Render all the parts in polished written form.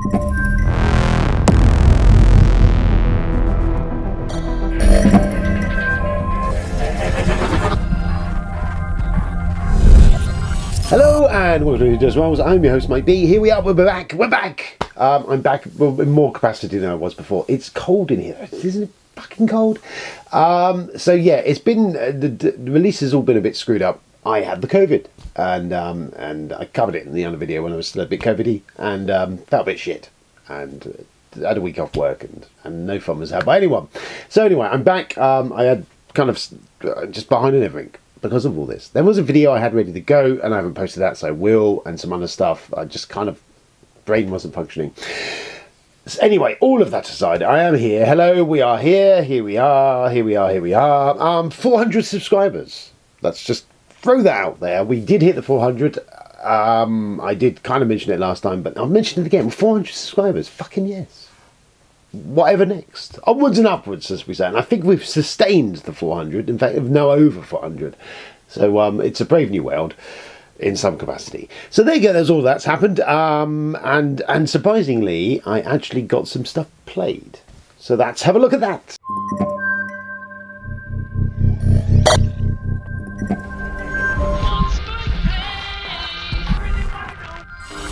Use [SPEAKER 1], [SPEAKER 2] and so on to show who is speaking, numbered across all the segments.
[SPEAKER 1] Hello and welcome to Does Rolls. I'm your host, Mike B. Here we are, we're back. I'm back in more capacity than I was before. It's cold in here, isn't it? Fucking cold. So yeah, it's been the release has all been a bit screwed up. I had the COVID, and I covered it in the other video when I was still a bit COVID-y, and felt a bit shit, and had a week off work, and no fun was had by anyone. So anyway, I'm back. I had kind of just behind on everything because of all this. There was a video I had ready to go, and I haven't posted that, so I will, and some other stuff. I just kind of brain wasn't functioning. So anyway, all of that aside, I am here. Hello, we are here. Here we are. 400 subscribers. Let's just throw that out there. We did hit the 400. I did kind of mention it last time, but I'll mention it again. 400 subscribers. Fucking yes. Whatever next. Onwards and upwards, as we say. And I think we've sustained the 400. In fact, we're now over 400. So it's a brave new world in some capacity. So there you go. There's all that's happened. And surprisingly, I actually got some stuff played. So let's have a look at that.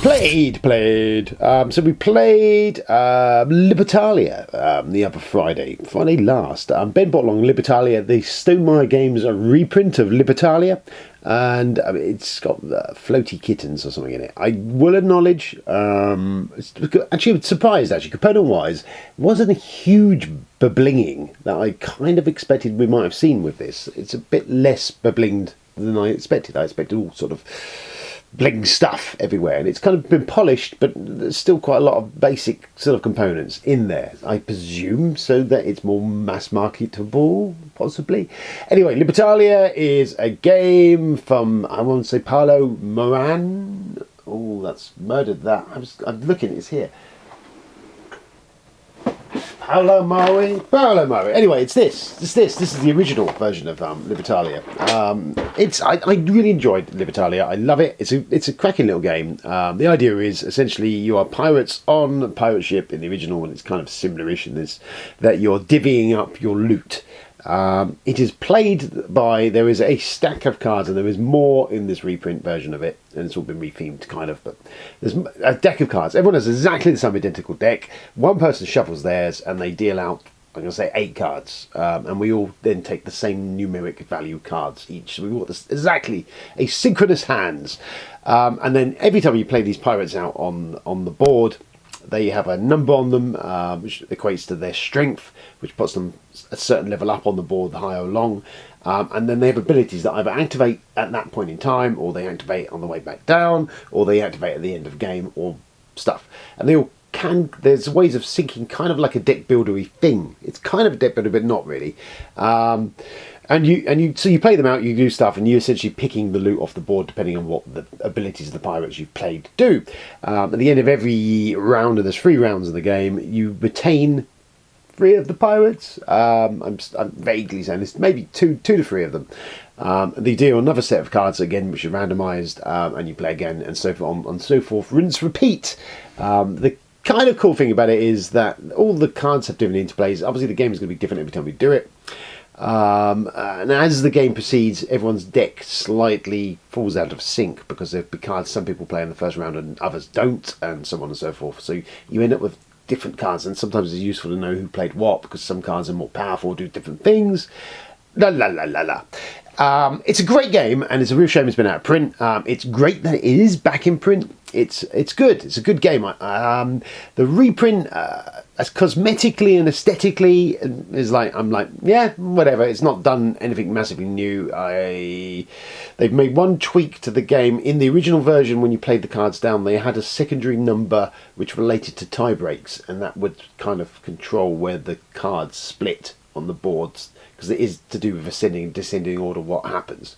[SPEAKER 1] Played. So we played Libertalia the other Friday last. Ben bought along Libertalia, the Stonemaier Games reprint of Libertalia, and it's got floaty kittens or something in it. I will acknowledge, actually I was surprised, component-wise, it wasn't a huge beblinging that I kind of expected we might have seen with this. It's a bit less beblinged than I expected. I expected all sort of bling stuff everywhere, and it's kind of been polished, but there's still quite a lot of basic sort of components in there, I presume, so that it's more mass marketable, possibly. Anyway, Libertalia is a game from, I want to say, Paolo Moran. Oh, that's murdered that. I'm looking, it's here. Paolo Murray. Anyway, it's this. This is the original version of Libertalia. I really enjoyed Libertalia. I love it. It's a cracking little game. The idea is essentially you are pirates on a pirate ship in the original, and it's kind of similar-ish in this, that you're divvying up your loot. It is played by, there is a stack of cards, and there is more in this reprint version of it, and it's all been rethemed kind of, but there's a deck of cards. Everyone has exactly the same identical deck. One person shuffles theirs, and they deal out, I'm going to say 8 cards, and we all then take the same numeric value cards each. So we want this exactly a synchronous hands, and then every time you play these pirates out on the board, they have a number on them, which equates to their strength, which puts them a certain level up on the board, the higher along. And then they have abilities that either activate at that point in time, or they activate on the way back down, or they activate at the end of game, or stuff. And they all can, there's ways of syncing, kind of like a deck buildery thing. It's kind of a deck builder, but not really. So you play them out, you do stuff, and you're essentially picking the loot off the board depending on what the abilities of the pirates you've played do. At the end of every round, and there's 3 rounds in the game, you retain 3 of the pirates. I'm vaguely saying this, maybe two to 3 of them. They deal another set of cards again, which are randomised, and you play again, and so on and so forth. Rinse, repeat. The kind of cool thing about it is that all the cards have different interplays. Obviously, the game is going to be different every time we do it. And as the game proceeds, everyone's deck slightly falls out of sync because there'll be cards some people play in the first round and others don't, and so on and so forth. So you end up with different cards, and sometimes it's useful to know who played what because some cards are more powerful, do different things. It's a great game, and it's a real shame it's been out of print. It's great that it is back in print. It's good. It's a good game. The reprint, as cosmetically and aesthetically, is like, I'm like, yeah, whatever. It's not done anything massively new. They've made one tweak to the game. In the original version, when you played the cards down, they had a secondary number which related to tie breaks, and that would kind of control where the cards split on the boards, because it is to do with ascending and descending order what happens.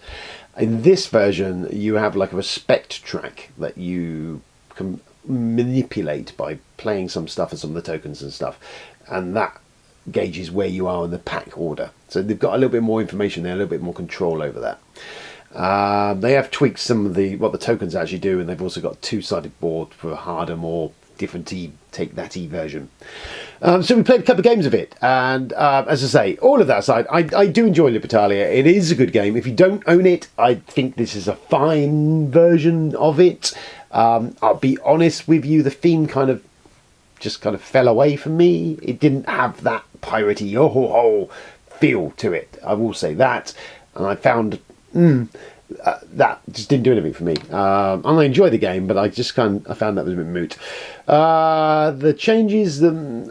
[SPEAKER 1] In this version, you have like a respect track that you can manipulate by playing some stuff and some of the tokens and stuff, and that gauges where you are in the pack order. So they've got a little bit more information there, a little bit more control over that. They have tweaked some of what the tokens actually do, and they've also got a 2-sided board for a harder, more different-y, take-that-y version. So we played a couple of games of it, and as I say, all of that aside, I do enjoy Libertalia. It is a good game. If you don't own it, I think this is a fine version of it. I'll be honest with you, the theme kind of fell away from me. It didn't have that piratey feel to it. I will say that, and I found that just didn't do anything for me. And I enjoy the game, but I found that was a bit moot. The changes, I'm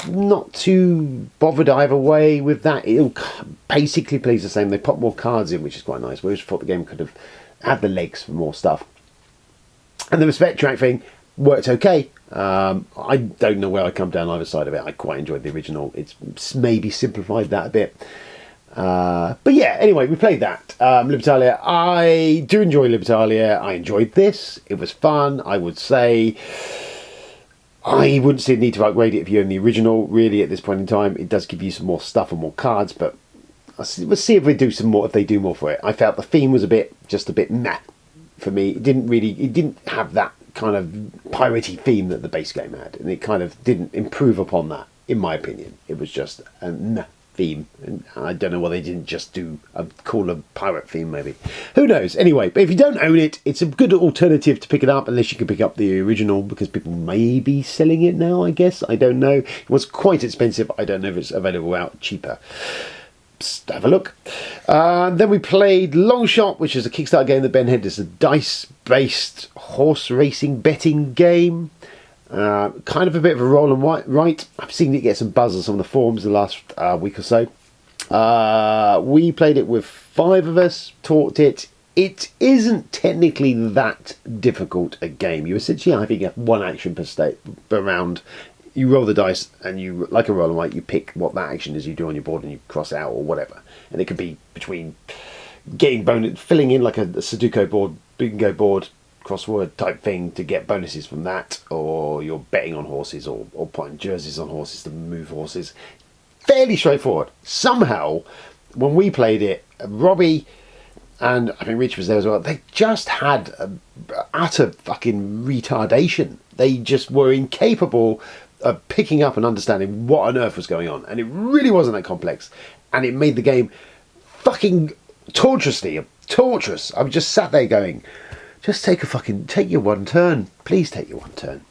[SPEAKER 1] not too bothered either way with that. It basically plays the same. They put more cards in, which is quite nice. Whereas I thought the game could have had the legs for more stuff. And the respect track thing worked okay. I don't know where I come down either side of it. I quite enjoyed the original. It's maybe simplified that a bit. But yeah, anyway, we played that. Libertalia. I do enjoy Libertalia. I enjoyed this. It was fun. I would say I wouldn't see a need to upgrade it if you own the original, really, at this point in time. It does give you some more stuff and more cards, but we'll see if they do some more, if they do more for it. I felt the theme was just a bit meh for me. It didn't have that kind of piratey theme that the base game had, and it kind of didn't improve upon that, in my opinion. It was just a meh theme, and I don't know why they didn't just do a cooler pirate theme, maybe. Who knows? Anyway, but if you don't own it, it's a good alternative to pick it up, unless you can pick up the original, because people may be selling it now, I guess. I don't know. It was quite expensive. I don't know if it's available out cheaper. Just have a look. Then we played Longshot, which is a Kickstarter game that Ben had. It's a dice-based horse racing betting game. Kind of a bit of a roll and write. I've seen it get some buzz on some of the forums the last week or so. We played it with 5 of us, taught it. It isn't technically that difficult a game. You essentially, I think, have one action per round. You roll the dice, and you, like a roll and write, you pick what that action is you do on your board, and you cross it out or whatever. And it could be between getting bonus, filling in like a Sudoku board, bingo board, crossword type thing to get bonuses from that, or you're betting on horses, or putting jerseys on horses to move horses. Fairly straightforward. Somehow, when we played it, Robbie and I think Rich was there as well, they just had utter fucking retardation. They just were incapable of picking up and understanding what on earth was going on, and it really wasn't that complex, and it made the game fucking torturous. I was just sat there going, just take your one turn, please take your one turn.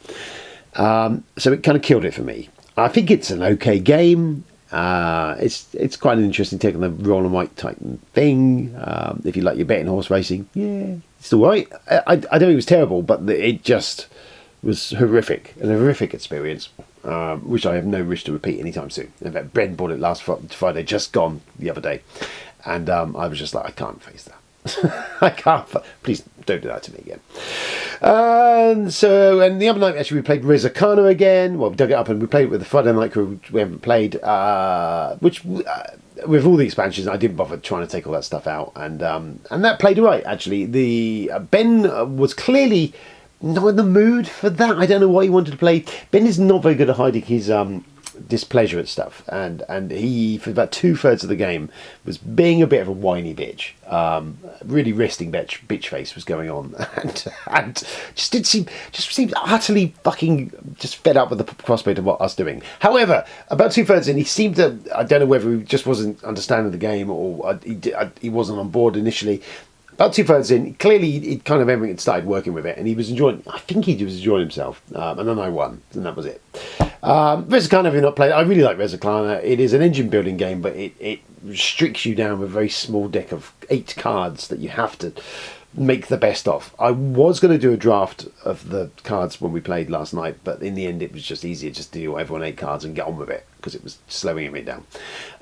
[SPEAKER 1] So it kind of killed it for me. I think it's an okay game. It's quite an interesting take on the roll and white type thing. If you like your betting horse racing, yeah, it's all right. I don't think it was terrible, but it just was horrific, an horrific experience, which I have no wish to repeat anytime soon. In fact, Ben bought it last Friday, just gone the other day, and I was just like, I can't face that. I can't. Please don't do that to me again. And the other night, actually, we played Arcana again. Well, we dug it up and we played it with the Friday night crew. We haven't played, which with all the expansions, I didn't bother trying to take all that stuff out, and that played all right. Actually, the Ben was clearly not in the mood for that. I don't know why he wanted to play. Ben is not very good at hiding his displeasure at stuff, and he, for about 2/3 of the game, was being a bit of a whiny bitch. Really resting bitch face was going on, and just seemed utterly fucking just fed up with the prospect of what us doing. However, about 2/3 in, he seemed to, I don't know whether he just wasn't understanding the game, or he wasn't on board initially. About 2/3 in, clearly it kind of everything had started working with it, and he was enjoying. I think he was enjoying himself, and then I won, and that was it. Arcana, if you've not played, I really like Arcana. It is an engine building game, but it restricts you down with a very small deck of 8 cards that you have to make the best of. I was going to do a draft of the cards when we played last night, but in the end it was just easier just to do everyone 8 cards and get on with it, because it was slowing me down.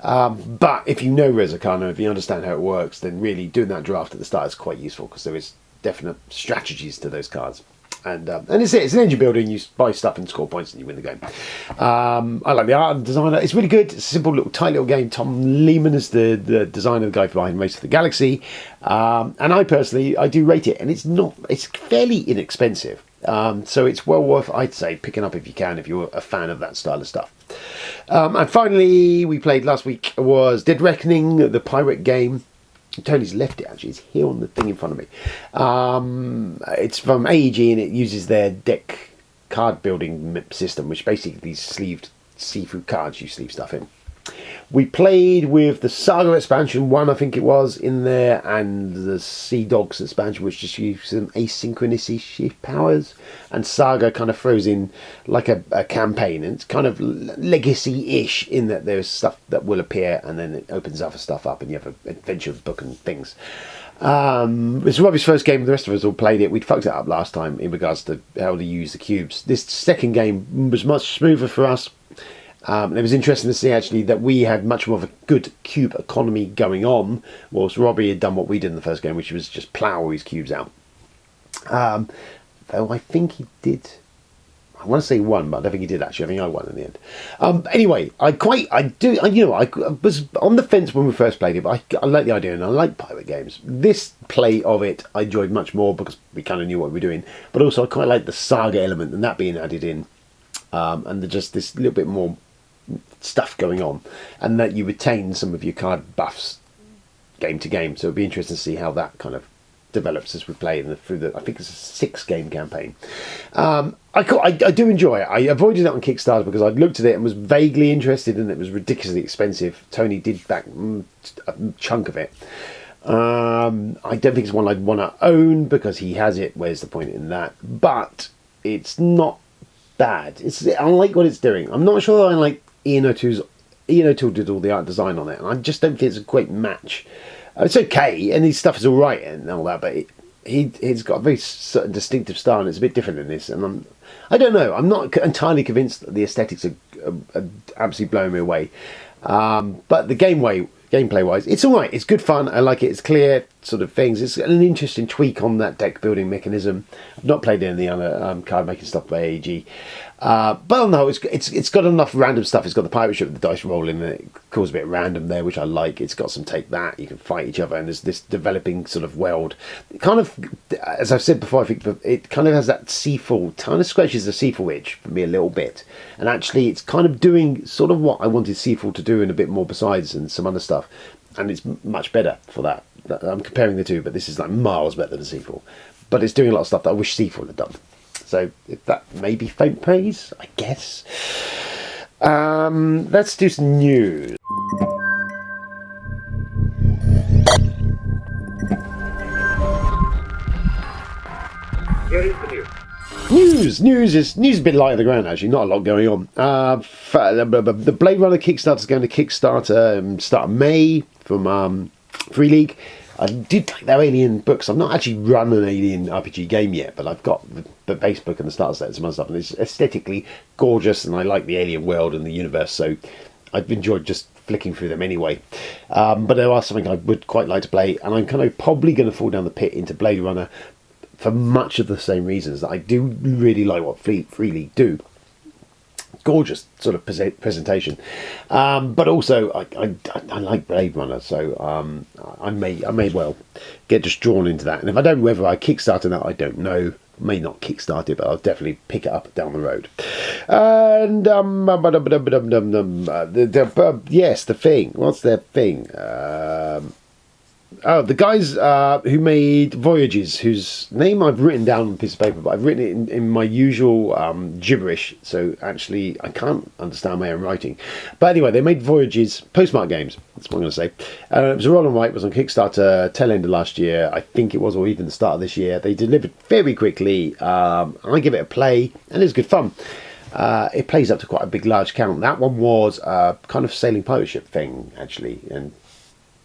[SPEAKER 1] But if you know Arcana, if you understand how it works, then really doing that draft at the start is quite useful, because there is definite strategies to those cards. And it's an engine building. You buy stuff and score points, and you win the game. I like the art and design. It's really good. It's a simple, tight little game. Tom Lehman is the designer, the guy behind Race for the Galaxy. And I personally, I do rate it, and it's fairly inexpensive. So it's well worth, I'd say, picking up if you can, if you're a fan of that style of stuff. And finally, we played last week was Dead Reckoning, the pirate game. Tony's left it, actually. It's here on the thing in front of me. It's from AEG, and it uses their deck card building system, which basically these sleeved seafood cards you sleeve stuff in. We played with the Saga expansion 1, I think it was, in there, and the Sea Dogs expansion, which just used some asynchronicity powers. And Saga kind of throws in like a campaign, and it's kind of legacy-ish in that there's stuff that will appear, and then it opens other stuff up, and you have an adventure book and things. It's Robbie's first game. The rest of us all played it. We'd fucked it up last time in regards to how to use the cubes. This second game was much smoother for us. And it was interesting to see actually that we had much more of a good cube economy going on, whilst Robbie had done what we did in the first game, which was just plough his cubes out. Though I think he did. I want to say won, but I don't think he did actually. I think I won in the end. Anyway, I was on the fence when we first played it, but I like the idea and I like pirate games. This play of it I enjoyed much more because we kind of knew what we were doing, but also I quite like the Saga element and that being added in, and just this little bit more stuff going on, and that you retain some of your card buffs game to game. So it'd be interesting to see how that kind of develops as we play through the. I think it's a 6-game campaign. I do enjoy it. I avoided it on Kickstarter because I'd looked at it and was vaguely interested, and it was ridiculously expensive. Tony did back a chunk of it. I don't think it's one I'd want to own because he has it. Where's the point in that? But it's not bad. I like what it's doing. I'm not sure I like Ian O'Toole's. Ian O'Toole did all the art design on it, and I just don't think it's a great match. It's okay, and his stuff is all right and all that, but he's got a very certain distinctive style, and it's a bit different than this. And I don't know. I'm not entirely convinced that the aesthetics are absolutely blowing me away. But the gameplay wise, it's all right. It's good fun. I like it. It's clear sort of things. It's an interesting tweak on that deck building mechanism. I've not played any of the other card making stuff by AEG. But on the whole, it's got enough random stuff. It's got the pirate ship with the dice rolling, and it caused a bit random there, which I like. It's got some take that. You can fight each other, and there's this developing sort of world. It kind of, as I've said before, I think it kind of has that Seafall, kind of scratches the Seafall itch for me a little bit. And actually, it's kind of doing sort of what I wanted Seafall to do and a bit more besides, and some other stuff. And it's much better for that. I'm comparing the two, but this is like miles better than Seafall. But it's doing a lot of stuff that I wish Seafall had done. So if that may be faint praise, I guess. Let's do some news.
[SPEAKER 2] Here is the news.
[SPEAKER 1] News is a bit light on the ground actually. Not a lot going on. The Blade Runner Kickstarter is going to Kickstarter start of May from Free League. I did like their Alien books. I've not actually run an Alien RPG game yet, but I've got the base book and the starter set and some other stuff, and it's aesthetically gorgeous, and I like the alien world and the universe, so I've enjoyed just flicking through them anyway. But there are something I would quite like to play, and I'm kind of probably going to fall down the pit into Blade Runner for much of the same reasons that I do really like what Free League do. Gorgeous sort of presentation, but also I like Blade Runner, so I may well get just drawn into that. And if I don't, whether I kickstart that, I don't know. May not kickstart it, but I'll definitely pick it up down the road. And yes, the thing. What's their thing? The guys who made Voyages, whose name I've written down on a piece of paper, but I've written it in my usual gibberish, so actually I can't understand my own writing. But anyway, they made Voyages, Postmark Games, that's what I'm going to say. It was a roll and write, it was on Kickstarter tail end of last year, I think it was, or even the start of this year. They delivered very quickly. I give it a play, and it's good fun. It plays up to quite a big, large count. That one was a kind of sailing pirate ship thing, actually, and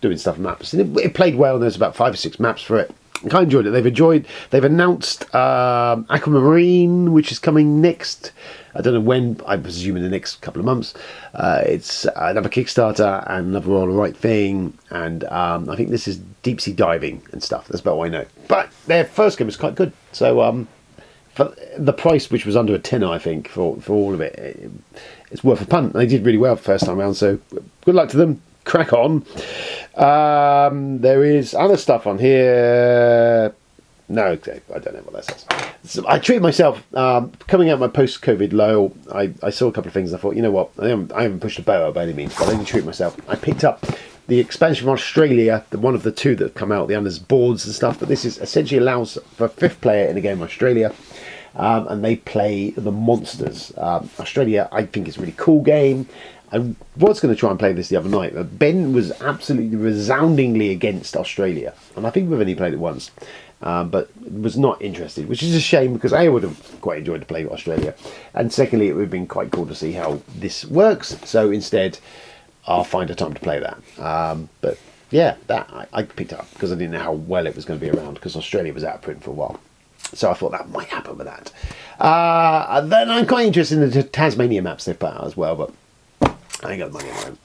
[SPEAKER 1] doing stuff maps, and it played well, and there's about 5 or 6 maps for it. I kind of enjoyed it. They've announced Aquamarine, which is coming next. I don't know when, I presume in the next couple of months. It's another Kickstarter and another all right thing, and I think this is deep sea diving and stuff. That's about what I know. But their first game was quite good, so for the price, which was under a tenner, I think, for all of it, it's worth a punt. They did really well the first time around, so good luck to them. Crack on. There is other stuff on here. No, okay, I don't know what that says. So I treated myself, coming out of my post-COVID low, I saw a couple of things and I thought, you know what, I haven't pushed a boat out by any means, but I did treat myself. I picked up the expansion from Australia, one of the 2 that have come out, the others boards and stuff, but this is essentially allows for a 5th player in a game of Australia. and they play the monsters. Australia, I think, is a really cool game. I was going to try and play this the other night, but Ben was absolutely resoundingly against Australia, and I think we've only played it once, but was not interested, which is a shame because I would have quite enjoyed to play Australia, and secondly, it would have been quite cool to see how this works. So instead, I'll find a time to play that. But yeah, that I picked up because I didn't know how well it was going to be around because Australia was out of print for a while. So I thought that might happen with that. And then I'm quite interested in the Tasmania maps they've put out as well, but I ain't got the money at the moment.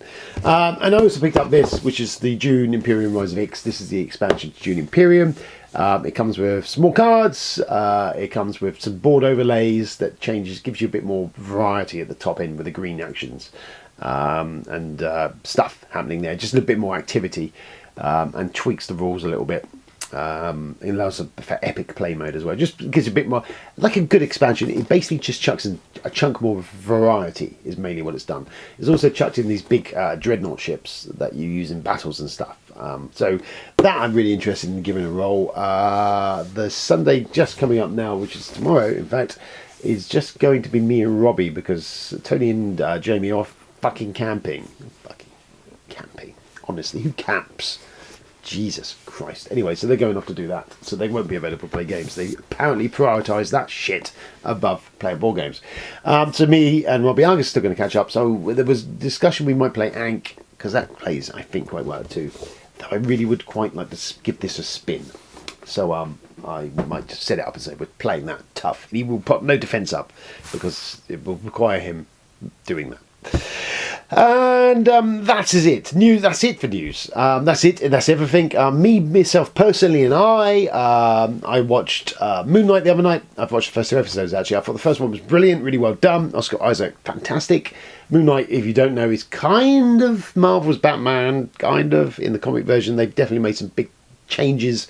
[SPEAKER 1] And I also picked up this, which is the Dune Imperium Rise of Ix. This is the expansion to Dune Imperium. It comes with small cards. It comes with some board overlays that gives you a bit more variety at the top end with the green actions. And stuff happening there, just a little bit more activity, and tweaks the rules a little bit. It allows for epic play mode as well. Just gives a bit more, like a good expansion. It basically just chucks in a chunk more of variety is mainly what it's done. It's also chucked in these big dreadnought ships that you use in battles and stuff. So that I'm really interested in giving a roll. The Sunday just coming up now, which is tomorrow, in fact, is just going to be me and Robbie because Tony and Jamie are fucking camping. Fucking camping. Honestly, who camps? Jesus Christ. Anyway, so they're going off to do that. So they won't be available to play games. They apparently prioritise that shit above playing board games. So me and Robbie are still going to catch up. So there was discussion we might play Ankh, because that plays, I think, quite well too. Though I really would quite like to give this a spin. So I might just set it up and say we're playing that tough. He will put no defence up because it will require him doing that. And that is it. That's it for news. That's it. That's everything. Me, myself, personally, and I watched Moon Knight the other night. I've watched the first 2 episodes, actually. I thought the first one was brilliant, really well done. Oscar Isaac, fantastic. Moon Knight, if you don't know, is kind of Marvel's Batman, kind of, in the comic version. They've definitely made some big changes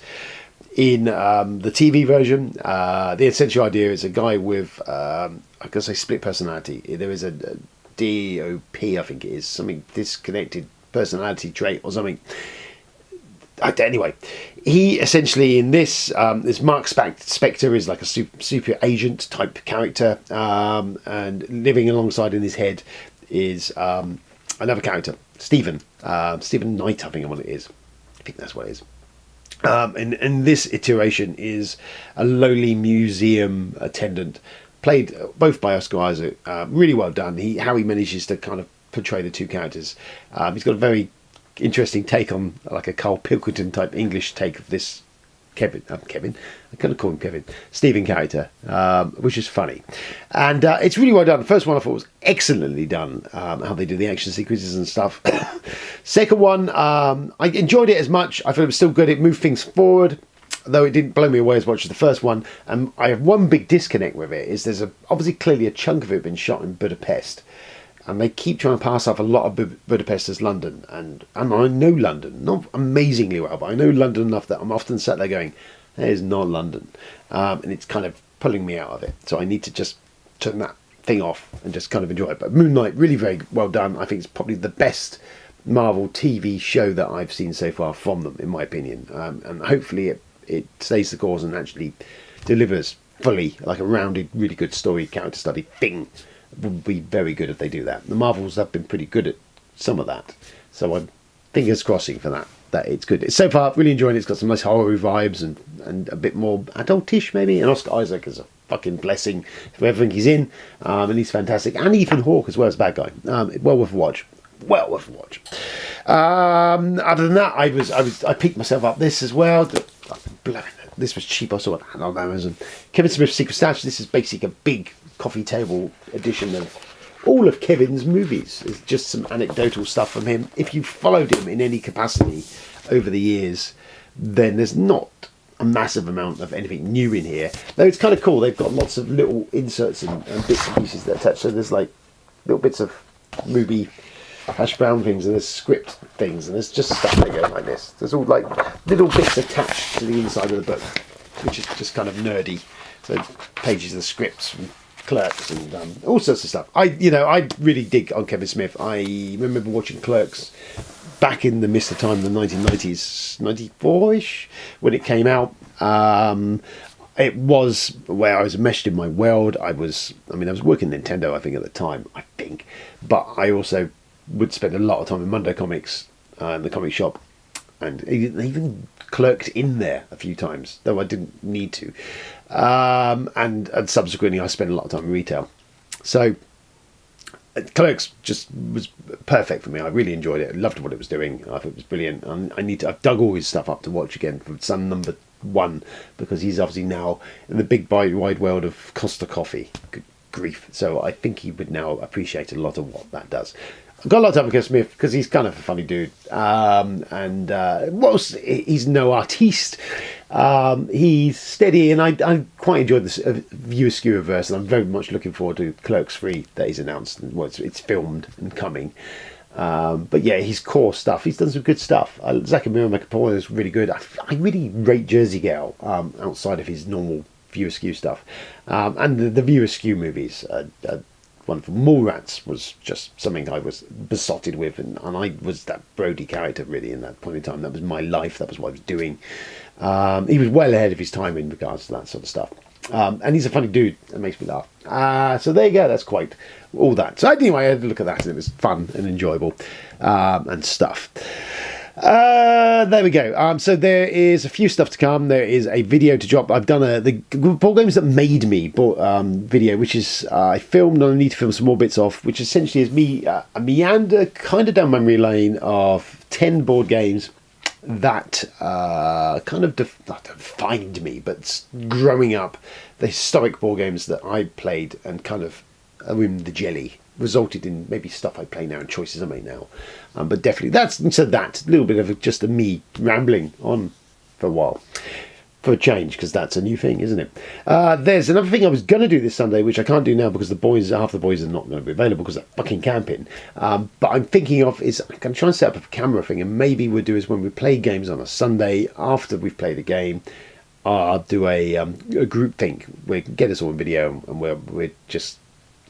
[SPEAKER 1] in the TV version. The essential idea is a guy with, I can say, split personality. There is a DOP, I think it is, something disconnected personality trait or something. Anyway, he essentially in this Mark Spector is like a super agent type character, and living alongside in his head is another character, Stephen Knight, I think what it is. I think that's what it is. And this iteration is a lowly museum attendant, played both by Oscar Isaac. Really well done. How he manages to kind of portray the two characters. He's got a very interesting take on, like a Carl Pilkington type English take of this Kevin. I kind of call him Kevin. Stephen character, which is funny, and it's really well done. The first one I thought was excellently done. How they do the action sequences and stuff. Second one, I enjoyed it as much. I thought it was still good. It moved things forward, though it didn't blow me away as much as the first one. And I have one big disconnect with it, is there's obviously clearly a chunk of it been shot in Budapest, and they keep trying to pass off a lot of Budapest as London, and I know London, not amazingly well, but I know London enough that I'm often sat there going, that is not London, and it's kind of pulling me out of it, so I need to just turn that thing off and just kind of enjoy it. But Moon Knight, really very well done. I think it's probably the best Marvel TV show that I've seen so far from them, in my opinion, and hopefully it stays the course and actually delivers fully, like a rounded, really good story, character study thing. Would be very good if they do that. The Marvels have been pretty good at some of that, so I'm fingers crossing for that it's good. So far, really enjoying it. It's got some nice horror vibes and a bit more adultish maybe. And Oscar Isaac is a fucking blessing for everything he's in, and he's fantastic. And Ethan Hawke as well as bad guy. Well worth a watch. Well worth a watch. Other than that, I picked myself up this as well. This was cheap. I saw it on Amazon. Kevin Smith's Secret Stash. This is basically a big coffee table edition of all of Kevin's movies. It's just some anecdotal stuff from him. If you followed him in any capacity over the years, then there's not a massive amount of anything new in here. Though it's kind of cool. They've got lots of little inserts and bits and pieces that attach. So there's like little bits of movie hash brown things, and there's script things, and there's just stuff that goes like this. There's all like little bits attached to the inside of the book, which is just kind of nerdy. So pages of the scripts from Clerks and all sorts of stuff. I really dig on Kevin Smith. I remember watching Clerks back in the mist of time, the 1990s, 94ish, when it came out. it was where I was meshed in my world. I was working Nintendo, I think, at the time, but I also would spend a lot of time in Monday Comics, in the comic shop, and even clerked in there a few times, though I didn't need to. And subsequently, I spent a lot of time in retail. So Clerks just was perfect for me. I really enjoyed it. I loved what it was doing. I thought it was brilliant. And I've dug all his stuff up to watch again from Son number 1, because he's obviously now in the big wide world of Costa Coffee. Good grief. So I think he would now appreciate a lot of what that does. I've got a lot of time for Chris Smith because he's kind of a funny dude. Whilst he's no artiste, he's steady, and I quite enjoyed this View Askew reverse, and I'm very much looking forward to Clerks 3 that he's announced. Well, it's filmed and coming. But yeah, his core stuff, he's done some good stuff. Zack and Mira Macapole is really good. I really rate Jersey Girl outside of his normal View Askew stuff. And the View Askew movies wonderful. Mallrats was just something I was besotted with, and I was that Brody character really in that point in time. That was my life. That was what I was doing. He was well ahead of his time in regards to that sort of stuff. And he's a funny dude. That makes me laugh. So there you go. That's quite all that. So anyway, I had a look at that, and it was fun and enjoyable and stuff. There we go. So there is a few stuff to come. There is a video to drop. I've done the board games that made me video, which is I filmed, and I need to film some more bits off, which essentially is me a meander kind of down memory lane of 10 board games that kind of not defined me, but growing up, the historic board games that I played and kind of in the jelly resulted in maybe stuff I play now and choices I make now. But definitely that's a little bit of just me rambling on for a while for a change, because that's a new thing, isn't it? There's another thing I was going to do this Sunday, which I can't do now because half the boys are not going to be available because they're fucking camping. But I'm thinking of is I'm going to try and set up a camera thing, and maybe we'll do is when we play games on a Sunday after we've played a game, I'll do a group thing. We can get us all in video, and we'll just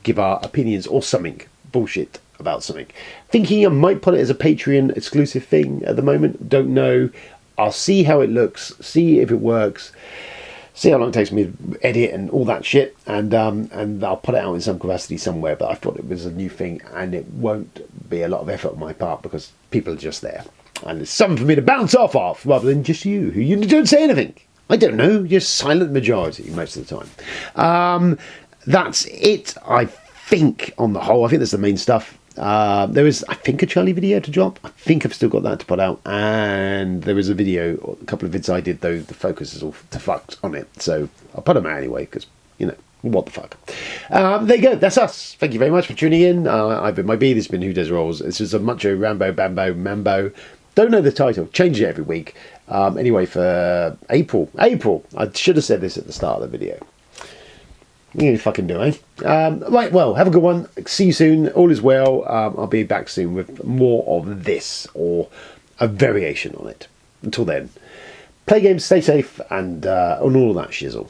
[SPEAKER 1] give our opinions or something bullshit about something. Thinking I might put it as a Patreon exclusive thing at the moment. Don't know. I'll see how it looks, see if it works, see how long it takes me to edit and all that shit, and I'll put it out in some capacity somewhere. But I thought it was a new thing, and it won't be a lot of effort on my part because people are just there, and it's something for me to bounce off of rather than just you don't say anything. I don't know, you're silent majority most of the time. That's it, I think, on the whole. I think that's the main stuff. There is, I think, a Charlie video to drop. I think I've still got that to put out. And there is a video, a couple of vids I did, though the focus is all to fucked on it. So I'll put them out anyway, because, what the fuck. There you go, that's us. Thank you very much for tuning in. I've been my B, this has been Who Does Rolls. This is a Macho Rambo Bambo Mambo. Don't know the title, change it every week. Anyway, for April, I should have said this at the start of the video. You fucking do, eh? Right, well, have a good one. See you soon. All is well. I'll be back soon with more of this or a variation on it. Until then, play games, stay safe, and on all that shizzle.